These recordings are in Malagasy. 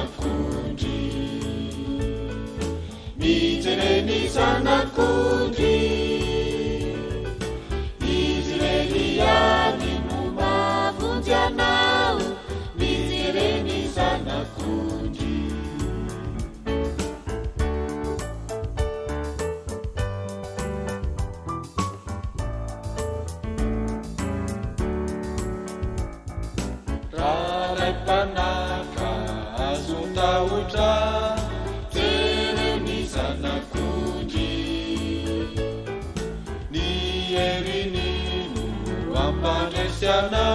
zanakundi, Misereni zanakundi, Israeliani mumavunja nao, Misereni zanakundi. Panaka azutauta Tereni zanakundi, Nierini wampanesiana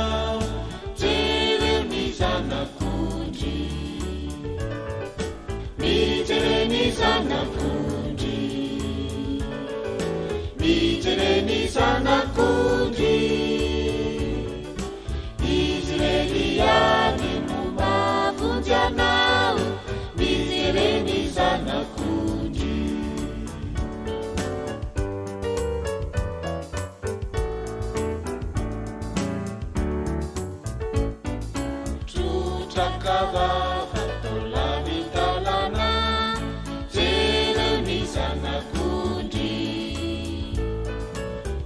Tereni zanakundi, Mitereni zanakundi, Mitereni zanakundi, Israeliani mumavunja nao, Misereni zanakundi. Tutakavava tolani talana, Tereni zanakundi,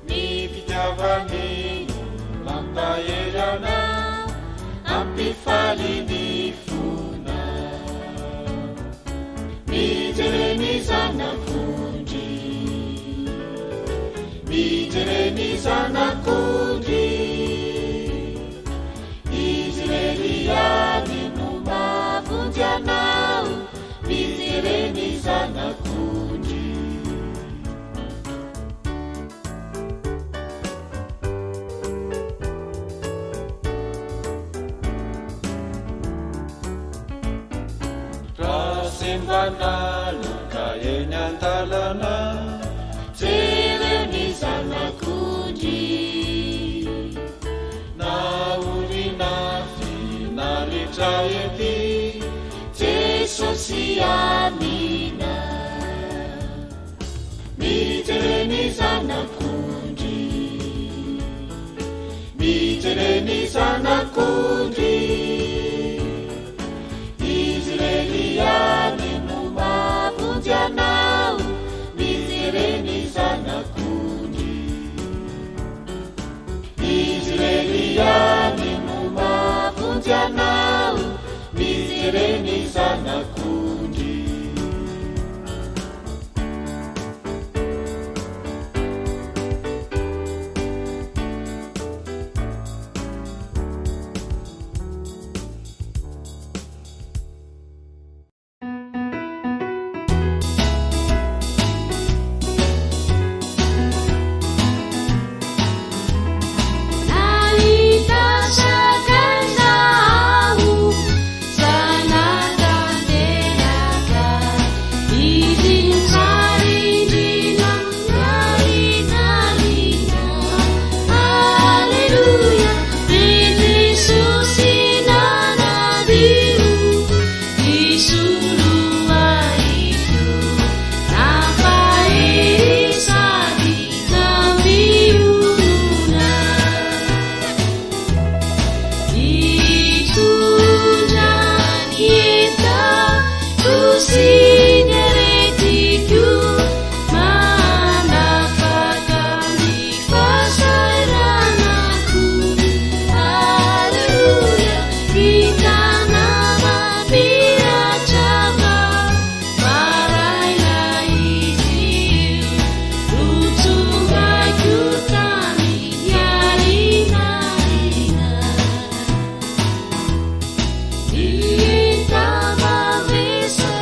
Nipitavani lampayerana, Ampifalini funa, Mitereni zanakundi, Mitereni zanakundi, Israeliani mumavunja nao, Misereni zanakundi. Rasimvana lukaye nyantalana, Tereni zanakundi, Naurinafi nalitayeti, Tesosiamina, Mitereni zanakundi, Mitereni zanakundi, Israeliani mumavunja nao, Misereni zanakundi, Israeliani mumavunja nao, Misereni zanakundi. Kita mavisa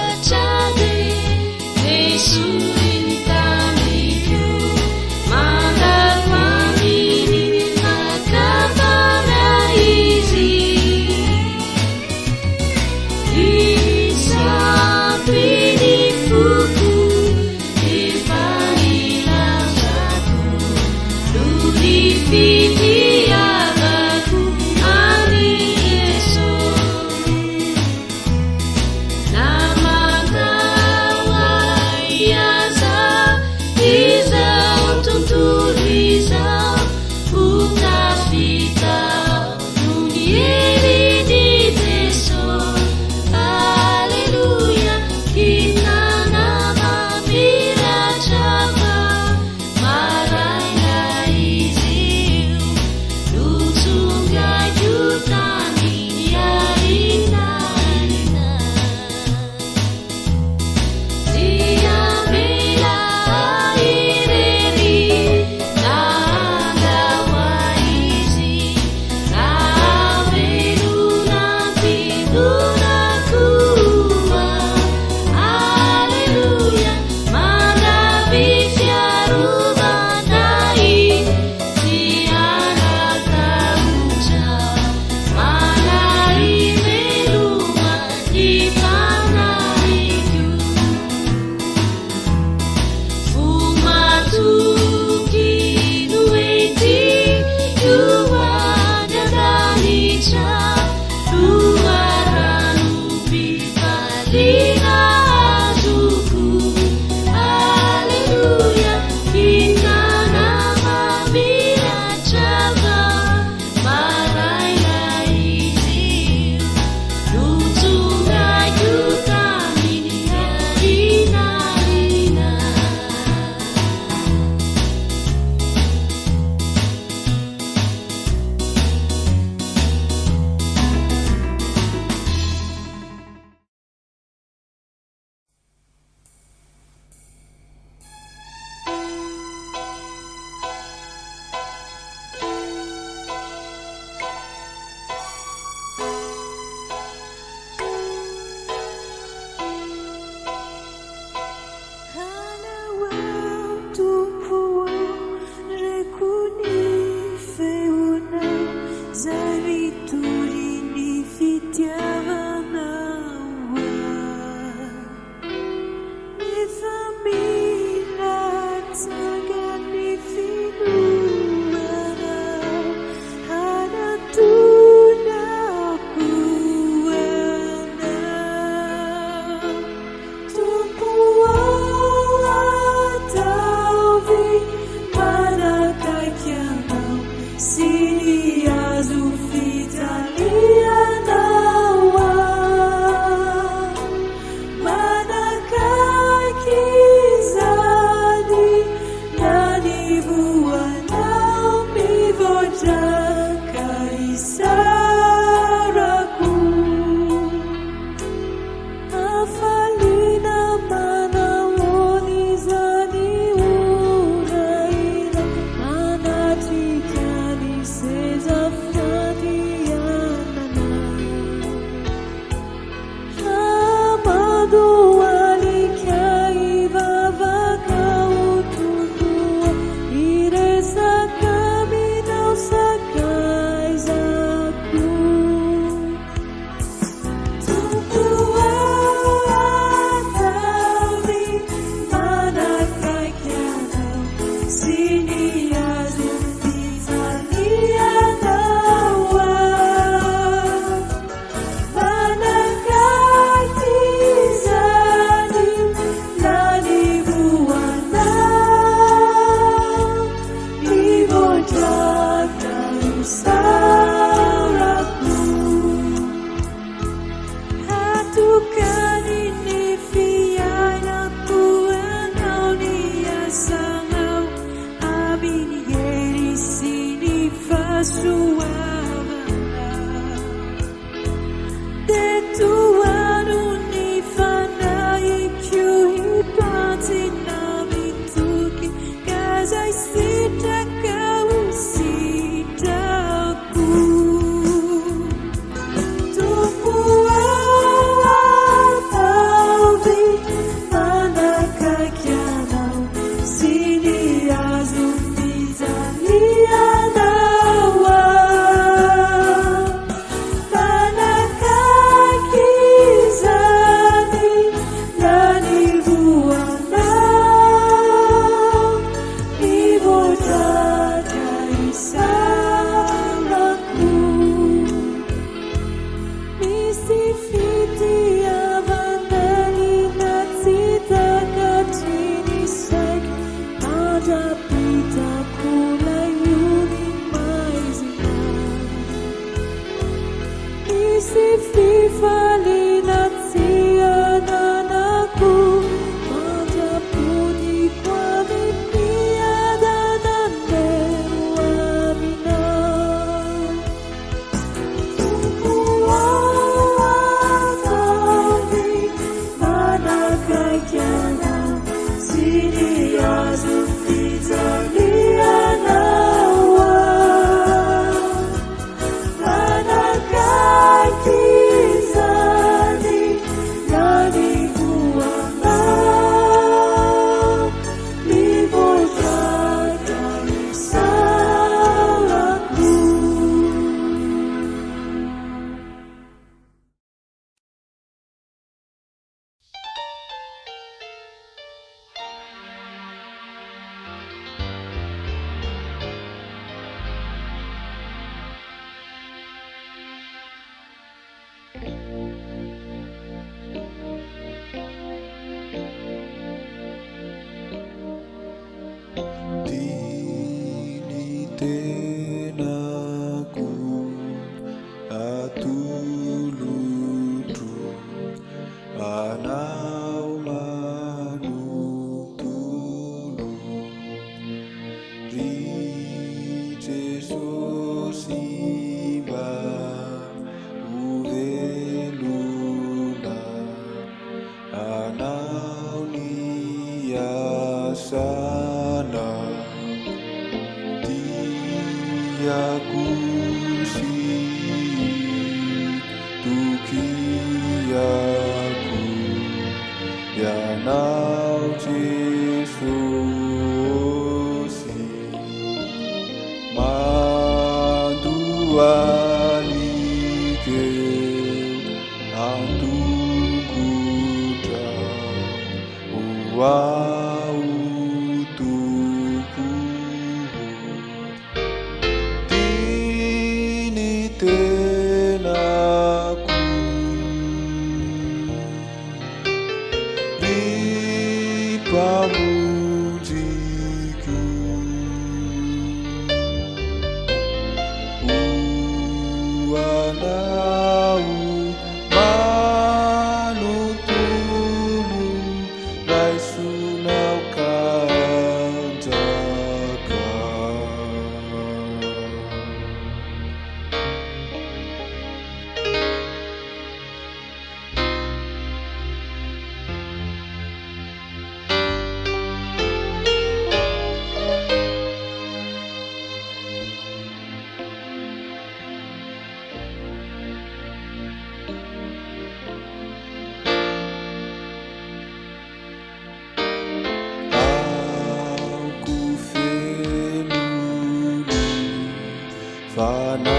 Fanaima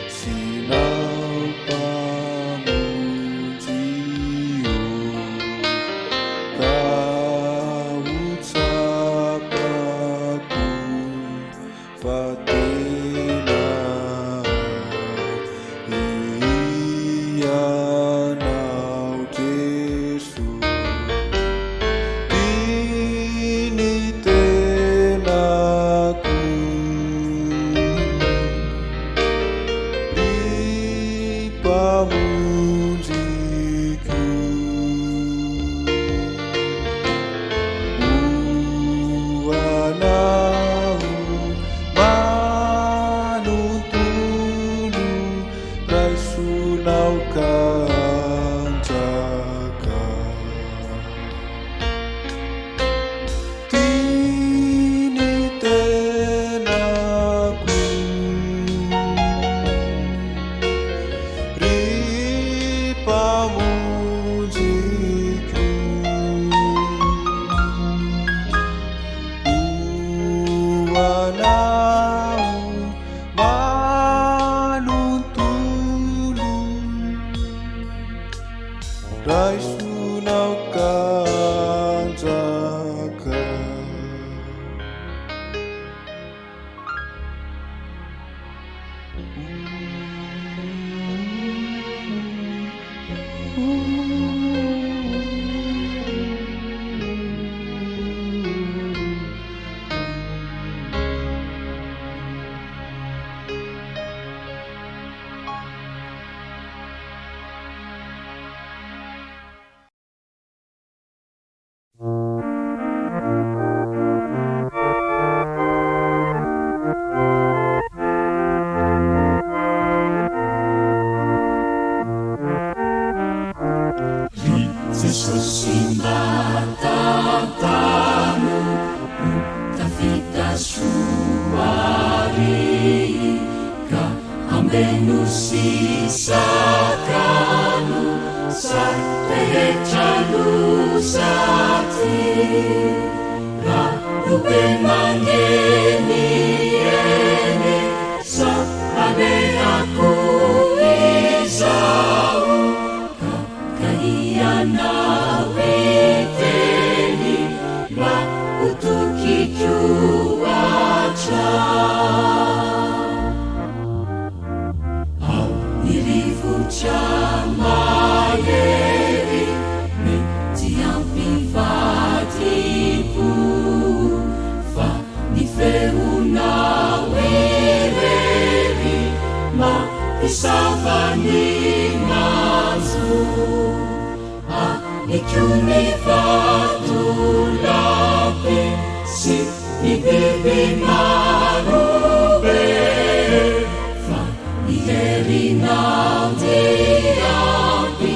sinau pamujio, kau ucapaku patena iya nau Yesu tinitenaku di pamujiku uanau manuntulu raisunau kanjaka tinitenaku ri pamujiku uanau manuntulu raisunau kanjaka. Sosimbatamu tafita suari ka ambenu sisakanu sa tehechalu sati ra ruben mangeni eni sa ane aku isau ka kaiyana Chamayeri me tiampi fatipu fa ni feuna wereri ma isavani manzu a nikuni fatulapi si ibibi marube fa ni herina diampi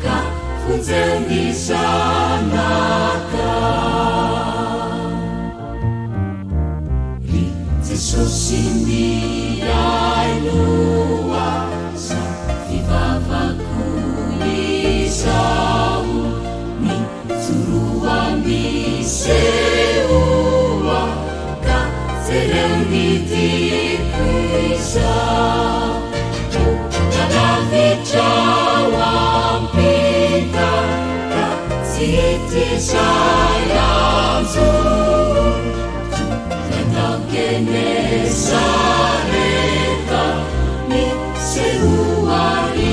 ka funzeni sanaka rinze sosimi ainua sa vivavaku isau ni surua mi seua ka sereni dikuisa jawab pita ka siti sayanzu tenang kene sareta ni seruaria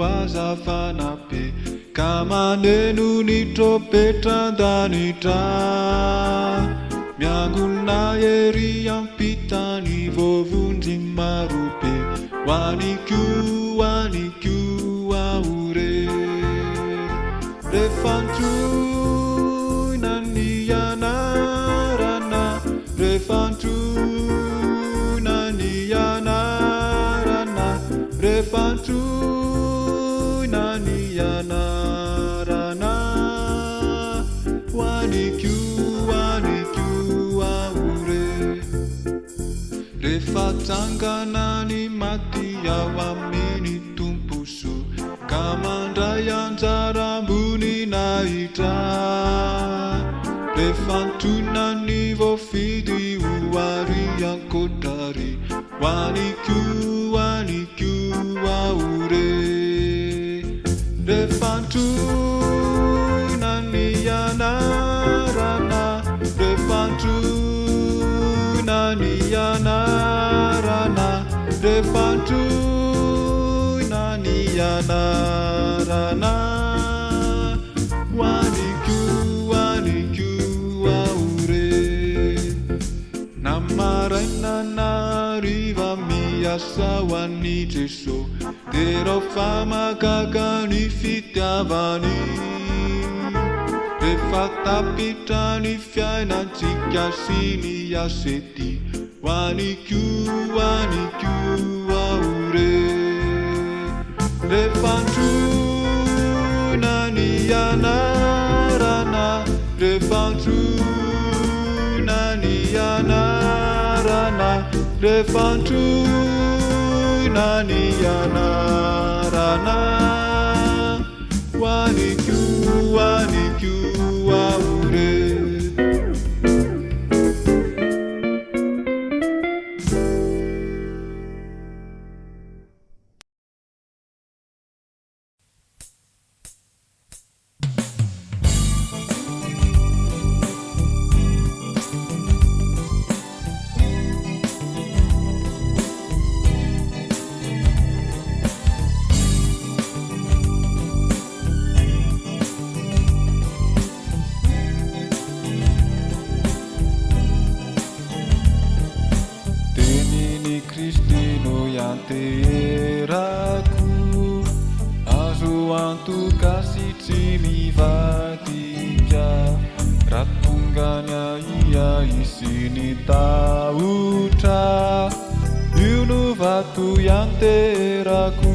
Azafanape kamanenu nitropeta danita mianguna yeri yampitani vovunzi marupe waniku aure refantu naniana rana refantu naniana rana refantu naniana Fatsanganani mati awamini tumpusu Kamandray anjara ambony nahitra Refantonany voafidy ho ary ankotrary Hoaniko aore Refantonany anarana Refantonany anarana Refantonany anarana Hoaniko aore Namaraina nariva miasa hoan'i Jeso Dia famagaga ny fitiavany Rehefa tapitra ny fiainantsika sy ny asety Hoaniko aore Refantonany anarana Refantonany anarana Refantonany anarana Hoaniko aore Terako azo antoka sy tsy mivadika raha tonganya ia isiny tahotra io no vato ianterako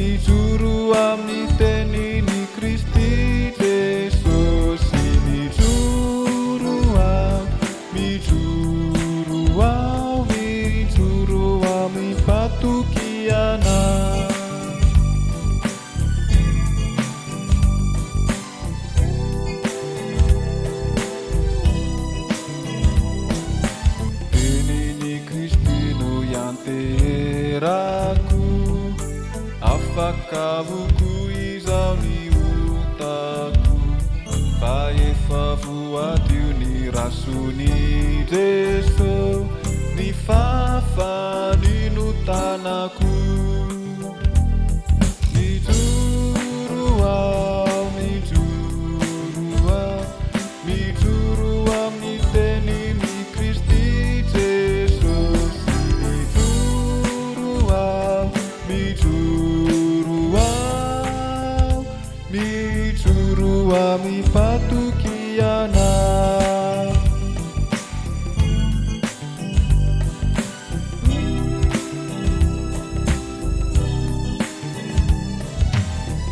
mijoro amin'ny teniny Kristy Jesosy mijoro amin'ny patokiana teniny Kristy no ianterako afaka avoko izao ny otako fa efa voadio ny rasony Jeso ny fafany no tanako mijoro amin'ny teniny Kristy Jesosy mijoro amin'ny patokiana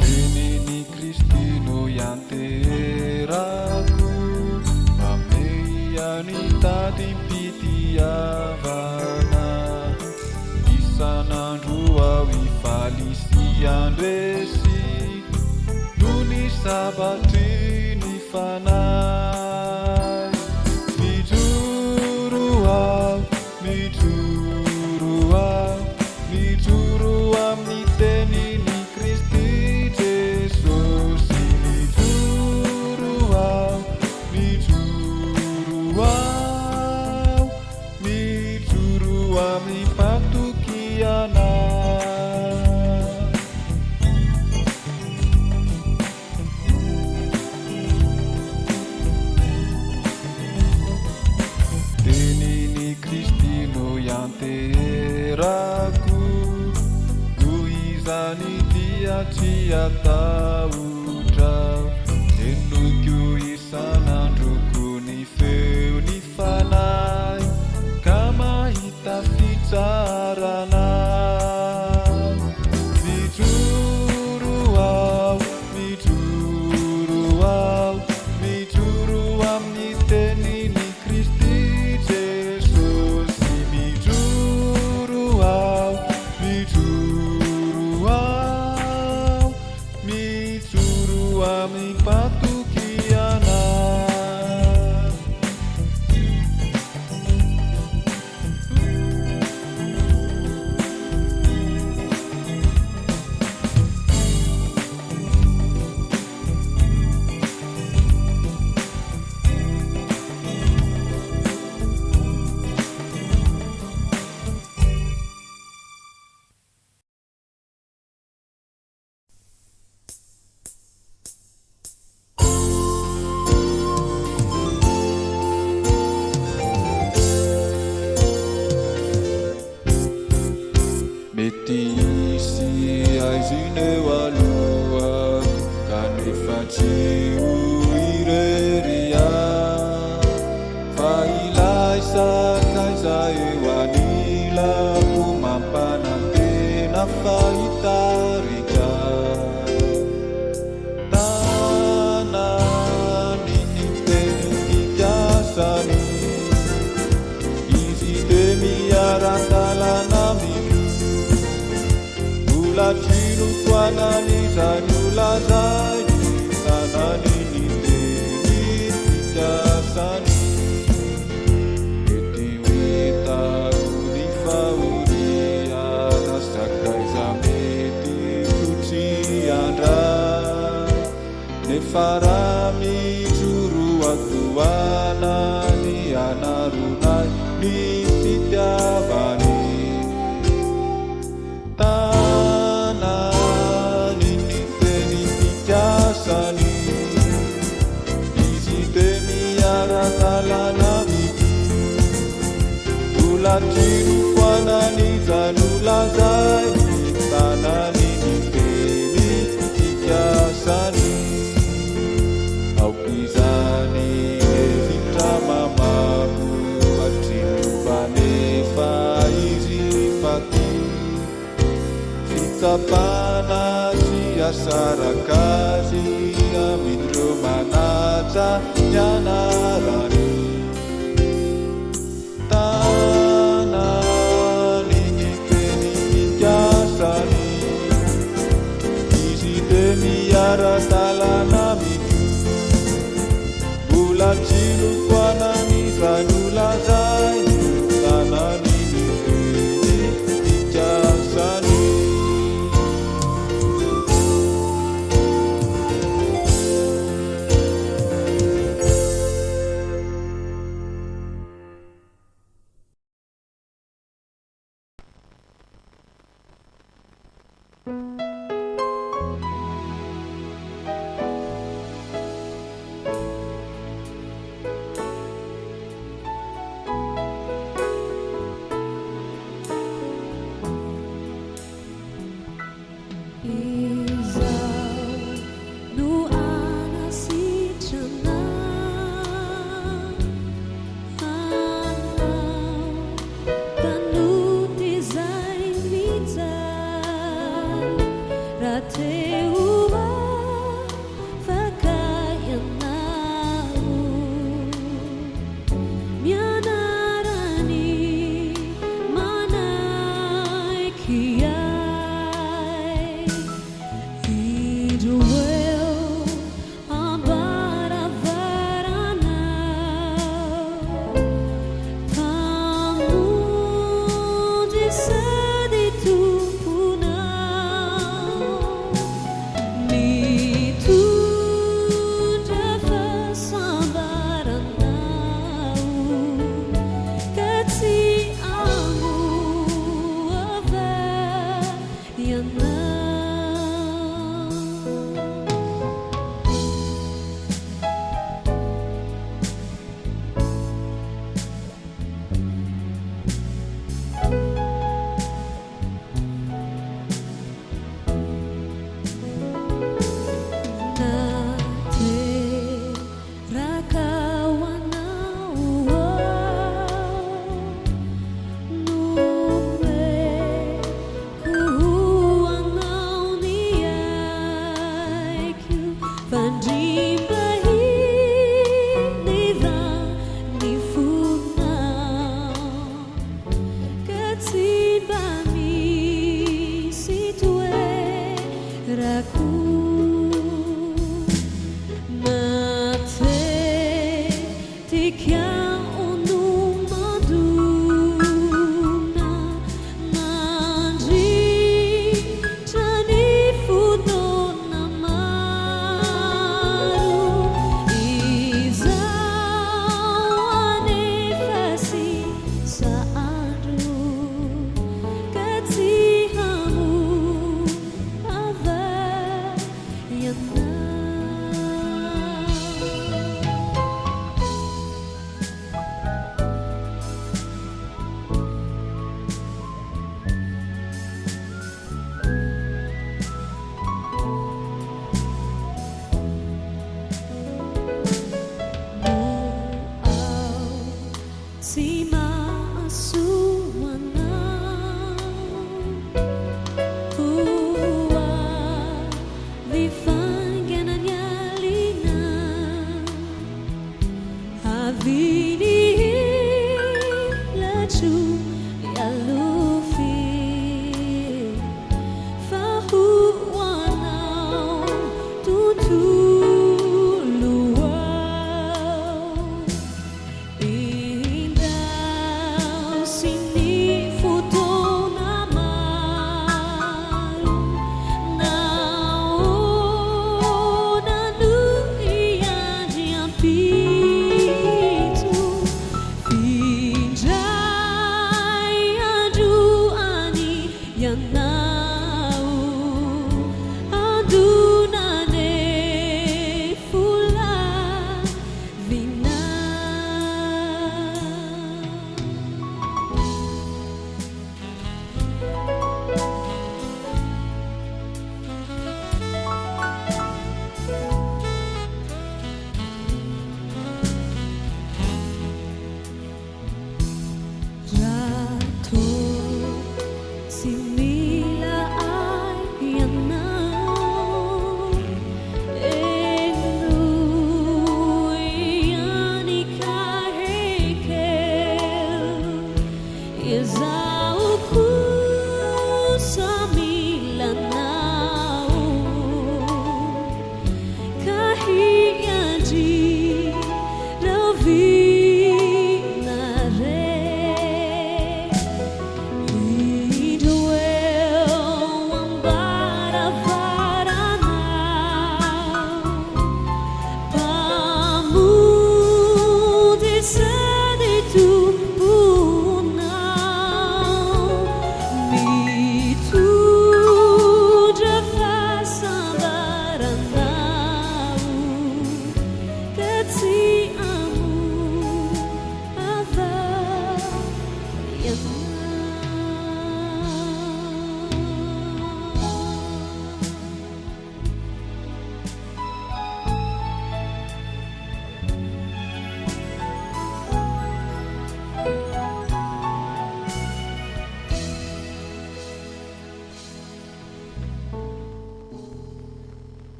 teniny Kristy no ianterako ameiany tadimpitiavana isan'andro aho ifaly sy andresy noho ny sabatry ny fanahy mijoro amin'ny teniny Kristy Jesosy mijoro amin'ny patokiana ami patukiana. Mety isy aiziny aloha kanefa tsy ho ireria, fa ilay sakaiza eo anilako mampanantena fahitarika. Tanany teny fikasany, izy de miara-dalana Lacino quanani zanulazai tanani niteni jasani eti wita unifauria nasakai zameti tuci andra ne farami juru atuana ni anarunai ni sitiavani Lacino quanani zanulazai tanani niteni tikasani aukizani evitamamamu atrinuvanefa izy fati fitsapana siasarakazy amindreo manaja ianarany. Miara-dalana mitu Bulacino quanani zanulazai tanani niteni tikasani. Raku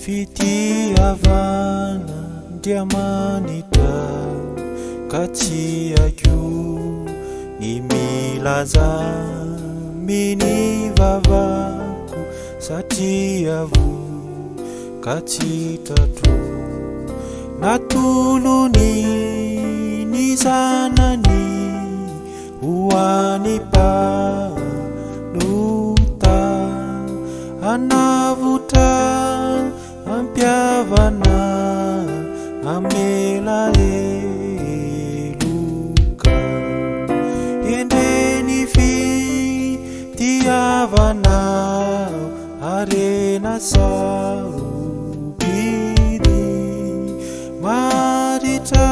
fitiavana dia manita katsiakio ny milaza miny vavako satria vokatsitatro natolony ny zanany hoany panota anavotra ampiavana amela eloka endreny fitiavana arena sarobiny maritra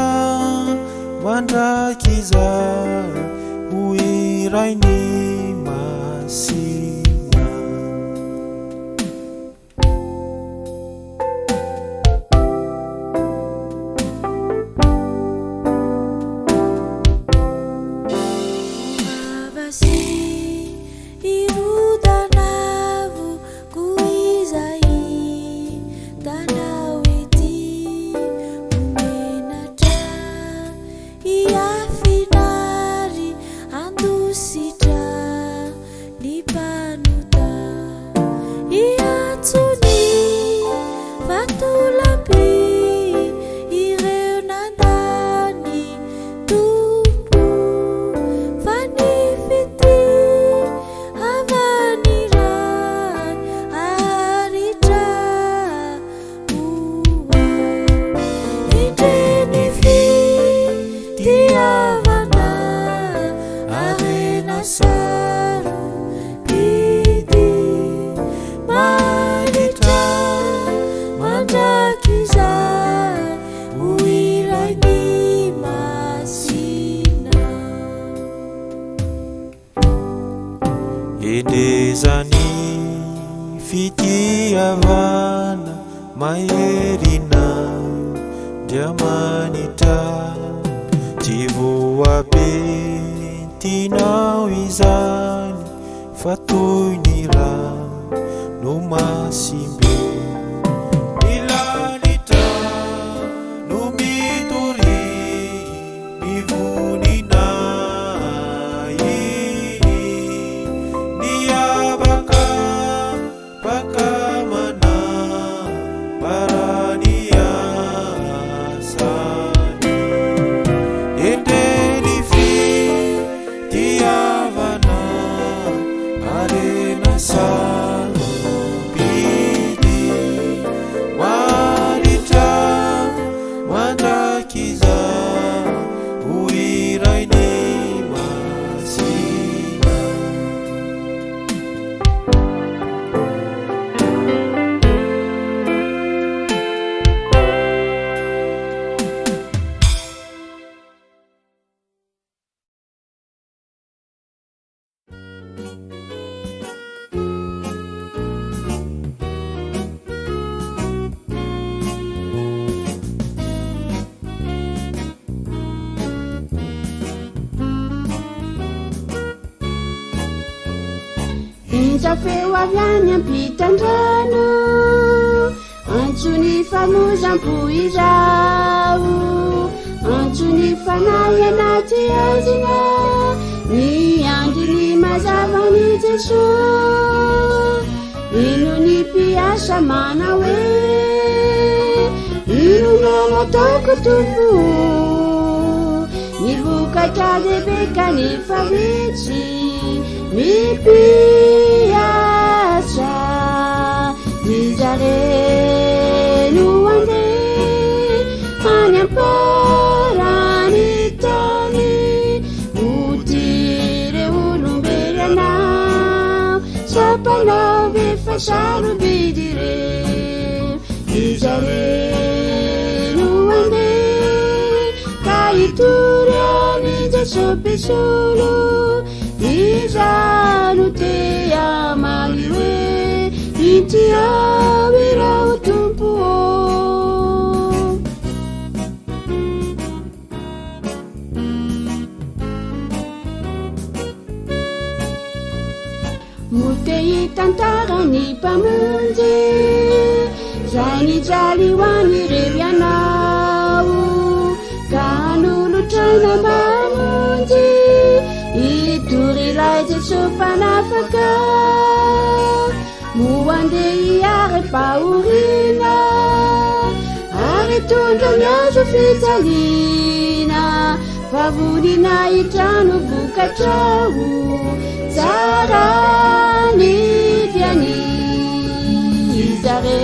mandrakiza hoirainy masina edezany fitiavana maherina dia manitra tsy voabentinao izany fa toy ny rano masimbe milanitra no mitory ny voninay niabaka pakamana baraniasany endreny fitiavana arena sarobiny maritra mandrakiza hoirainy masina feo avy any ampitan-drano antsony famozam-poizao antsony fanahy anaty azina ny andriny mazavany Jesosy ino ny mpiasa mana hoe ino no nataoko tompo ny vokatra lehibe kanefa vitsy mipiasa mizareno andeha any amparany tany motire olombelonao sapanao efa sarobidy reo mizareno andeha ka hitory any Jesosy solo izano te amali hoe ity awirao tompo mote hitantarany mpamonjy zay nijaly hoan'ireo ianao ka nolotraina mamonjy itory ray Jesosy fanafaka moandeha hiary mpahoriana ary tondra miazo fijaliana favonina hitrano vokatrao tsara ny fiany zare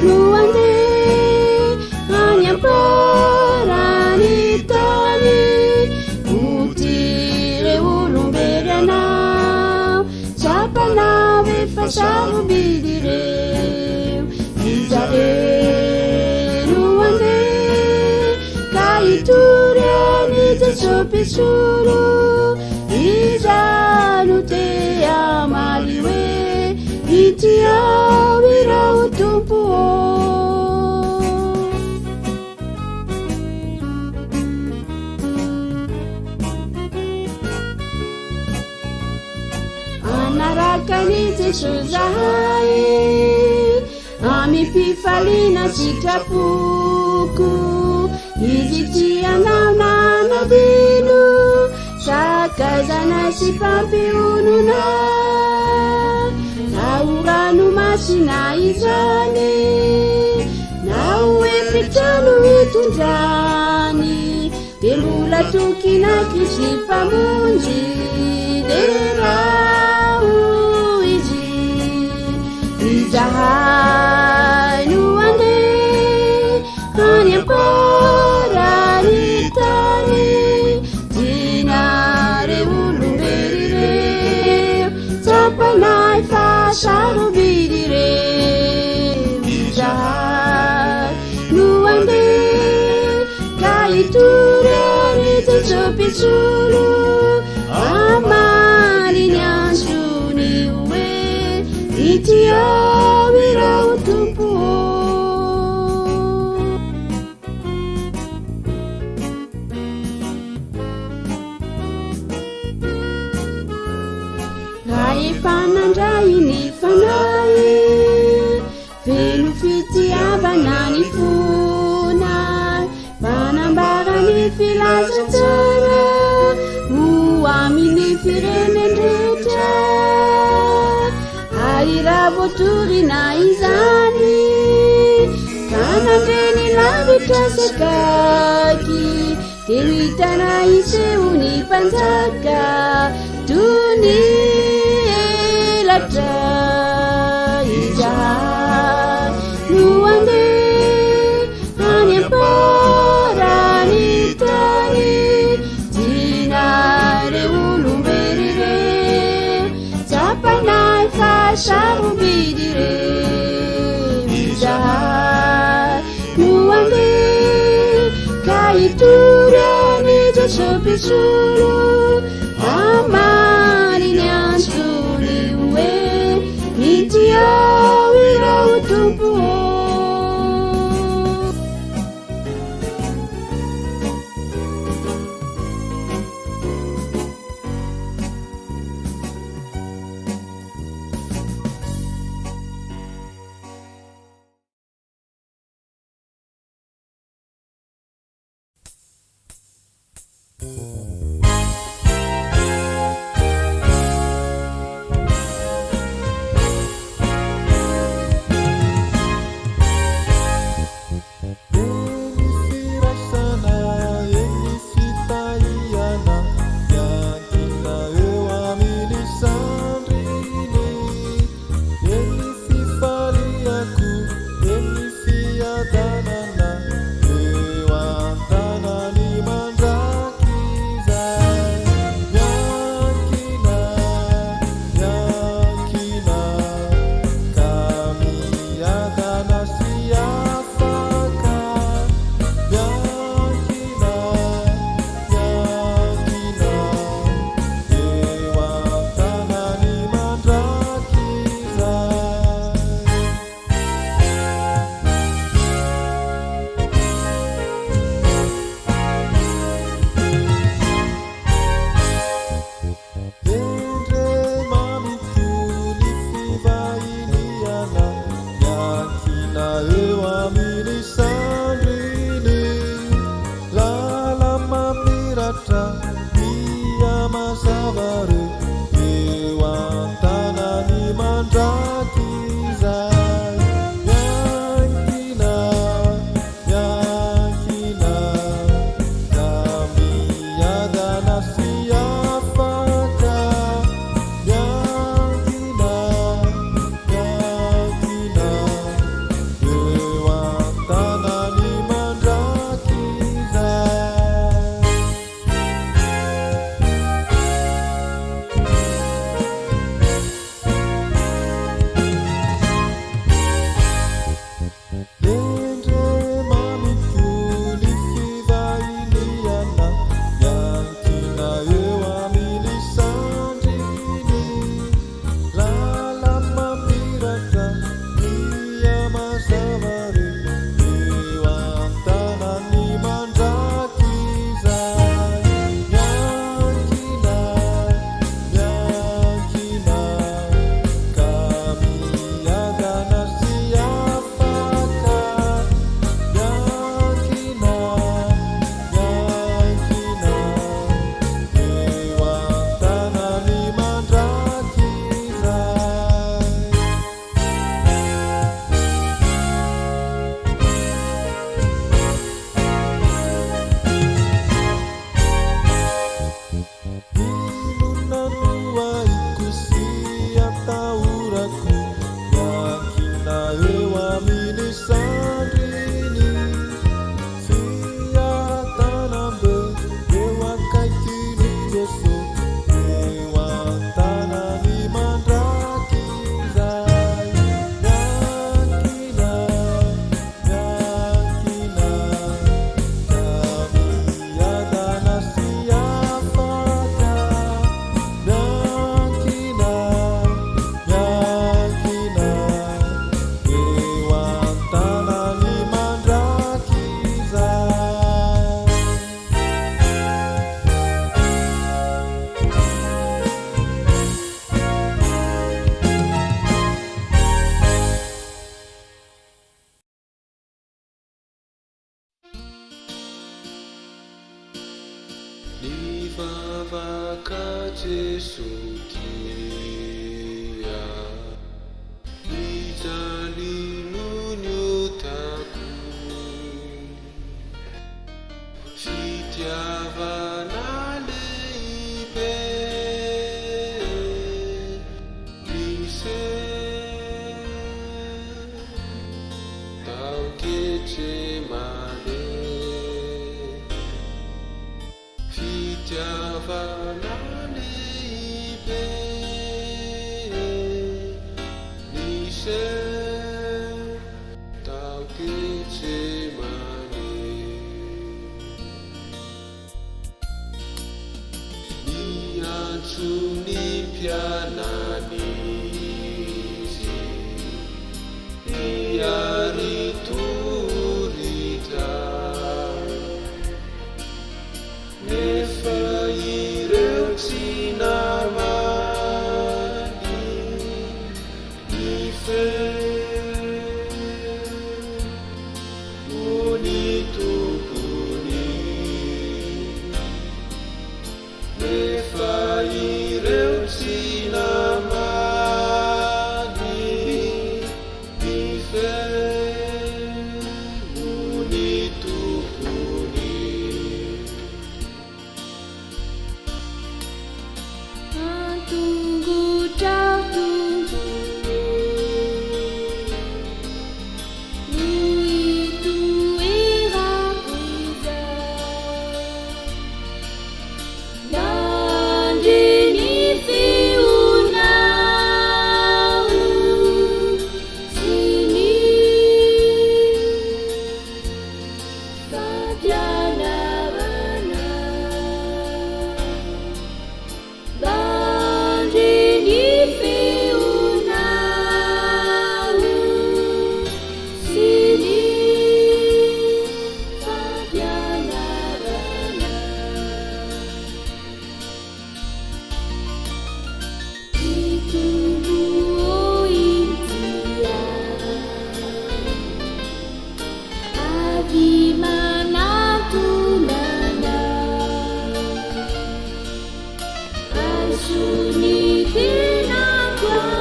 no andeha any amparany tany otireo olombely anao tsapanao efa sarobidy reo izare no andeha ka hitory any Jesosy mpisolo izano te amaly hoe ity ao irao tompo anaraka ny Jesosy zahay amy mpifaliana sitrapoko izy tianao nanadino sakazana sy mpampionona nao ranomasina izany nao efitrano hitondrany de lola tokina Kristy mpamonjy de rao izy izahay no andeha any amparany tany dinare olombely reo tsapanay fa sarobidy reo izahay no andeha ka hitory any Jesosy mpisolo amaliny antony hoe ity ao irao tompo raha efa nandray ny fanay velo fitiavana ny fonay manambara ny filazantsara ho amin'ny firenendretra aira voatorina izany ka nandreny lavitra sakaky de hitana iseho ny mpanjaka tony elatra izahay no andeha any amparany tany dinare olombely reo tsapanay fa sarobidy reo izahay no andeha ka hitory any Jesosy mpisolo amaliny antony hoe ity ao irao tompo Tanana, eu antana ni mandraki Ewamini sandrini Sia tanambe Ewa kaitini Yesu Ewa tanani mandraki zai Yakina Yakina Kami yadana siafaka Yakina Yakina Ewa tanani mandraki zai Nivavaka Jesu dia Nijalimu taku Fitiavana leibe Nise Tau kece mane Fitiavana leibe Nise Tau kece mane Niancuni pianani Iari turita Nefaireu sinamani Nife Unitupuni Nefaireu sinamani Nife Unitupuni Tunggu jauh tunggu Itu ira beza Dan dini fiunau Sini Sajana benar Bandini fiunau Sini Sajana benar Itu buointia Agimana tunana Asuni tinakwani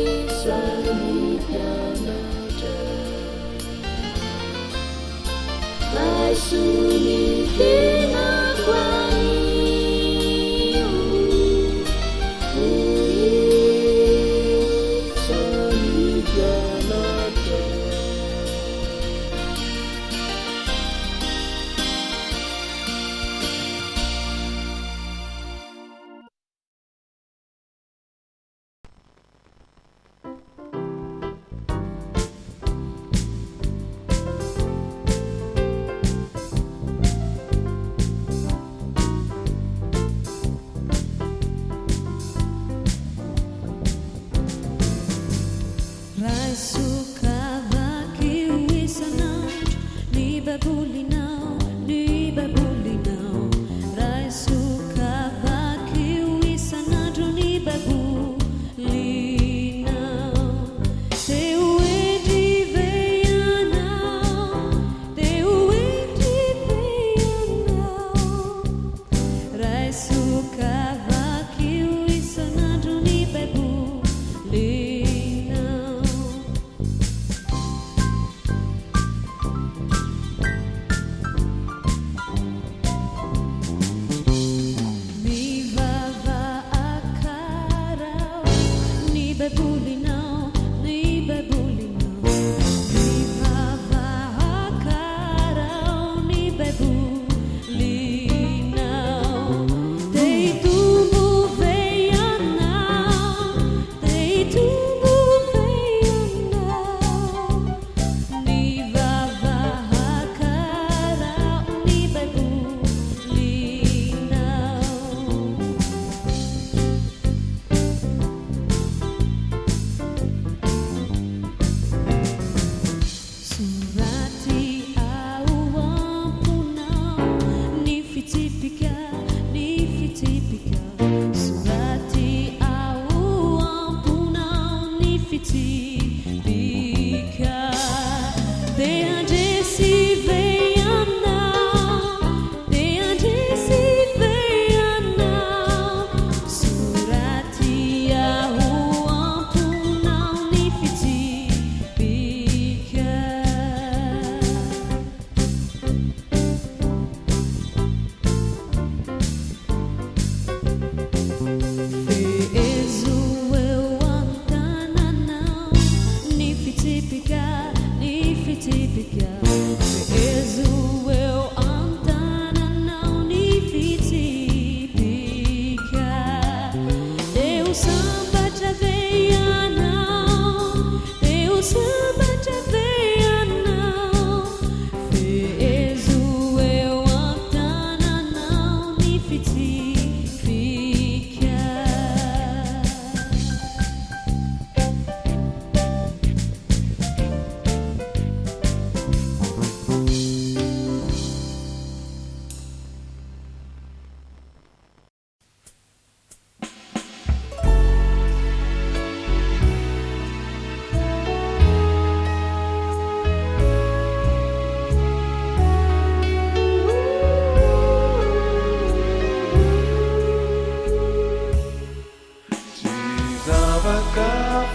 Uiswani dhamata Asuni tinakwani Uiswani dhamata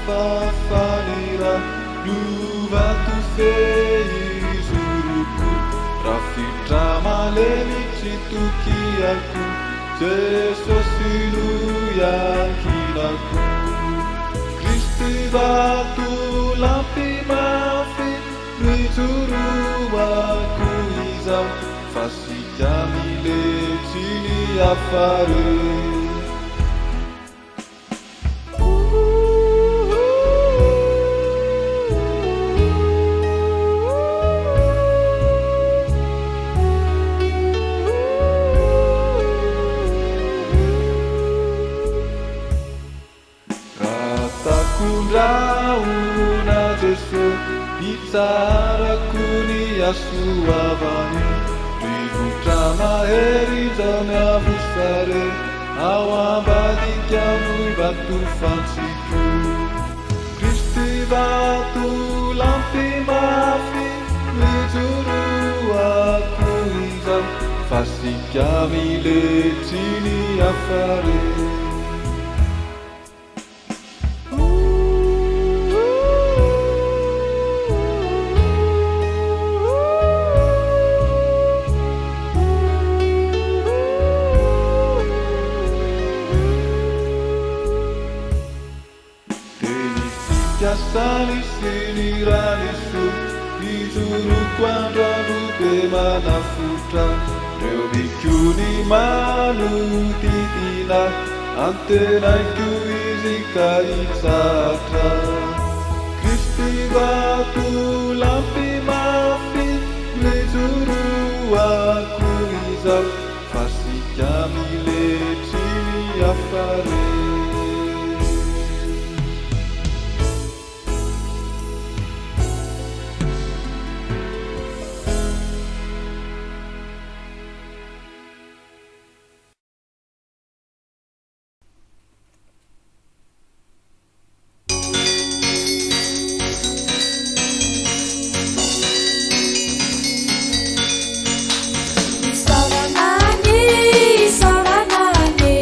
Fafanira luva tu fei zuruku Rafitra malemici tukiaku Sesosilu yakinaku Kristi batu lampi mafi Rizuru aku izam Fasi jamile cili afare Kundrauna Jesu Itaraku ni asuavani Rivutra maheri zame avusare Awabadi kiamu batu fansiku Kristi batu lampi mafi Lijuru aku izam Fasi kiami letini afare Sali sinirani su Nizuru quando nuke manafuta Reo bicchiuni manu titina Antena iku izika izatra Kristi batu lampi mafi Nizuru aku izam Fasi jamile cili afare Saranane,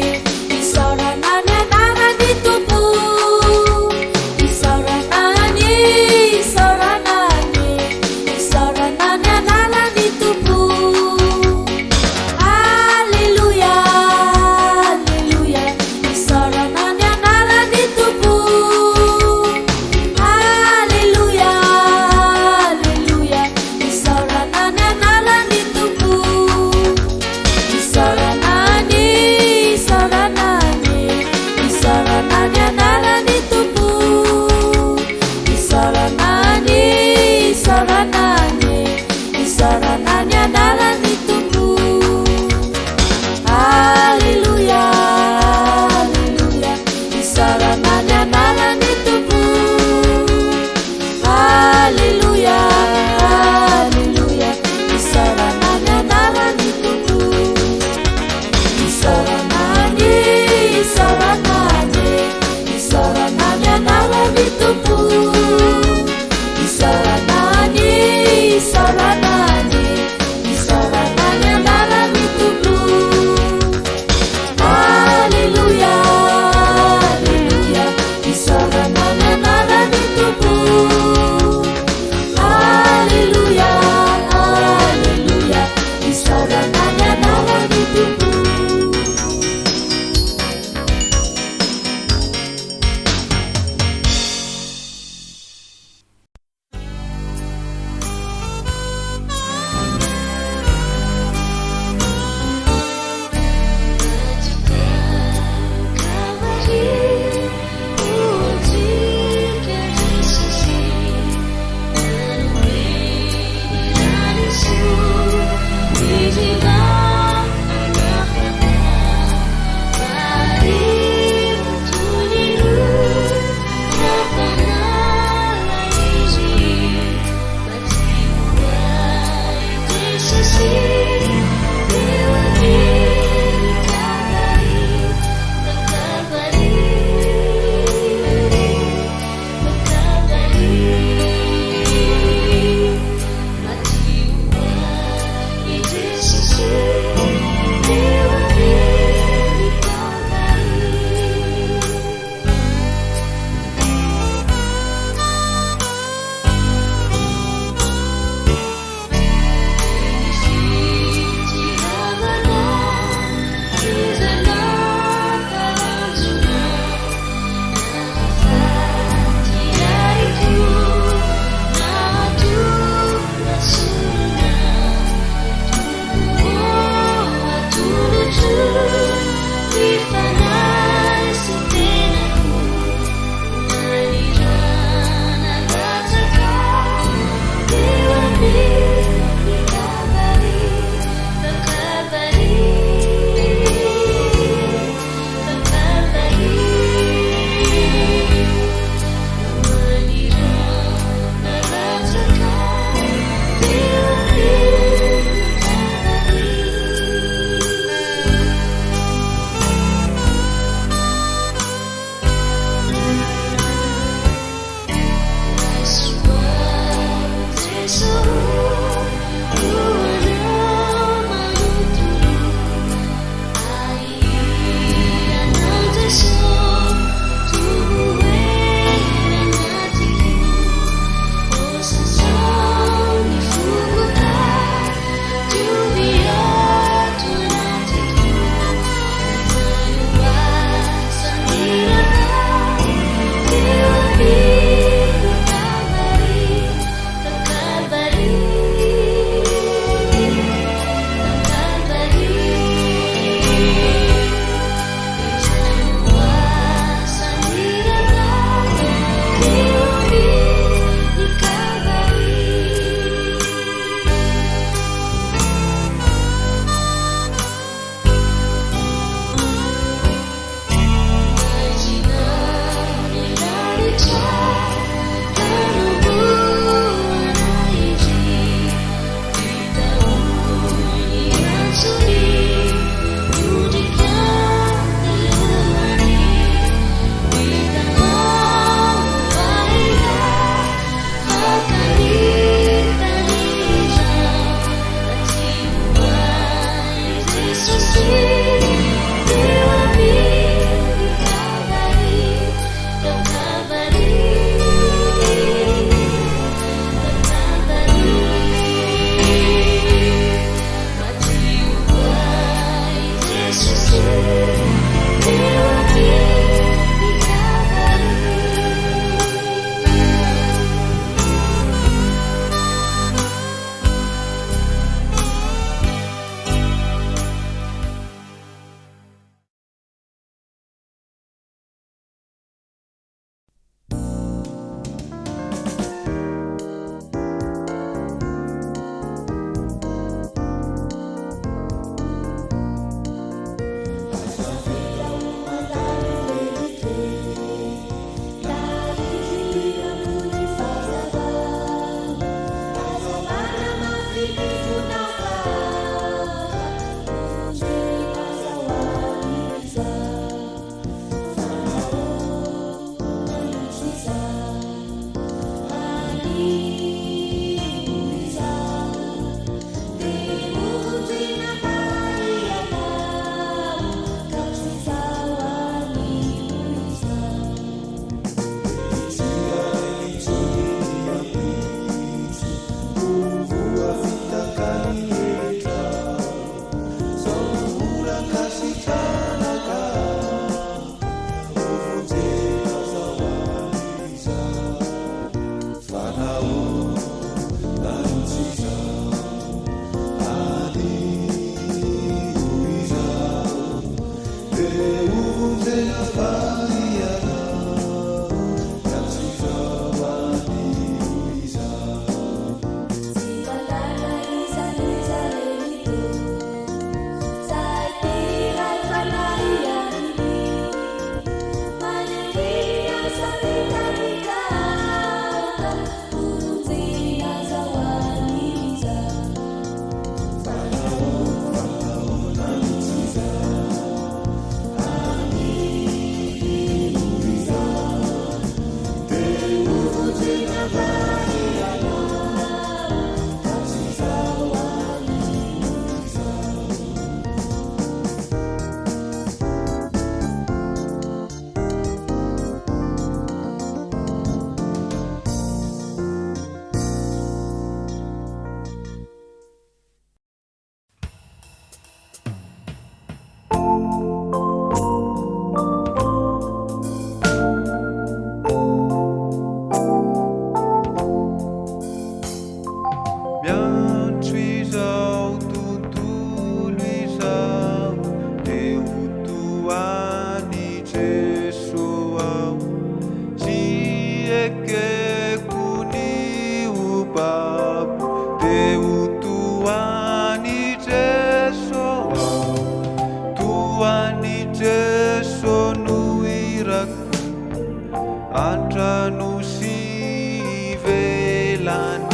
Antrano sy velany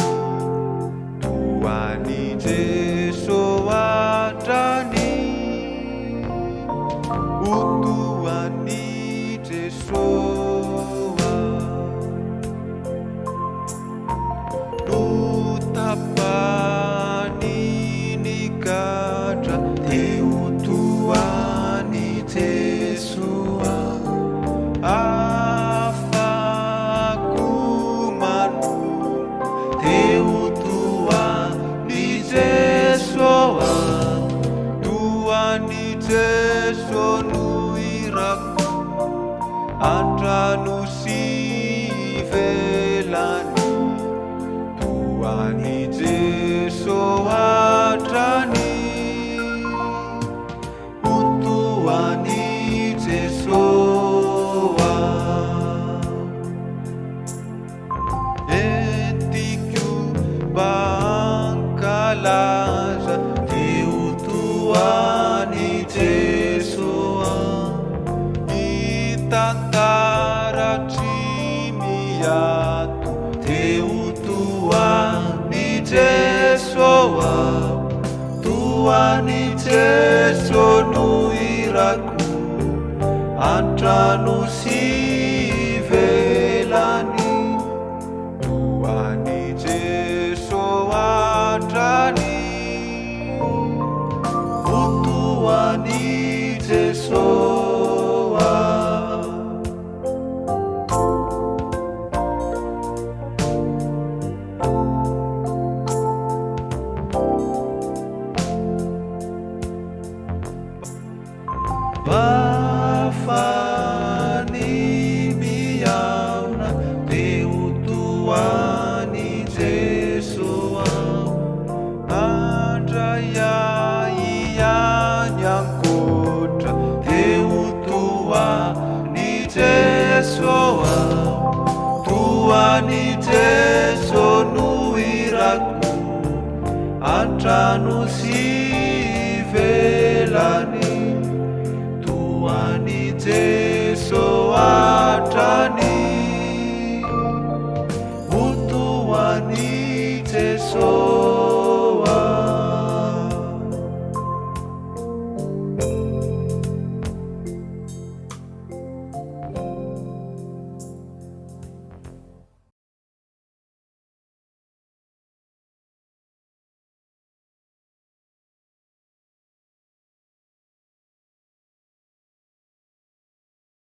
toany Jeso atrany otoany Jesoa notapany ny gadra teo toany Jesoa afako manompo teo toany Jesoa toany Jeso no irako antrano sy velany toany Jeso atrany otoany Jesoa entiko bankalaza teo toany Jesoa itantaratry miato teo toany Jesoa toany Jeso no irako antrano sy velany toany Jeso atrany otoany Jesoa. Bafany miaona teo toany Jesoa andraiany ankotra teo toany Jesoa toany Jeso no irako antrano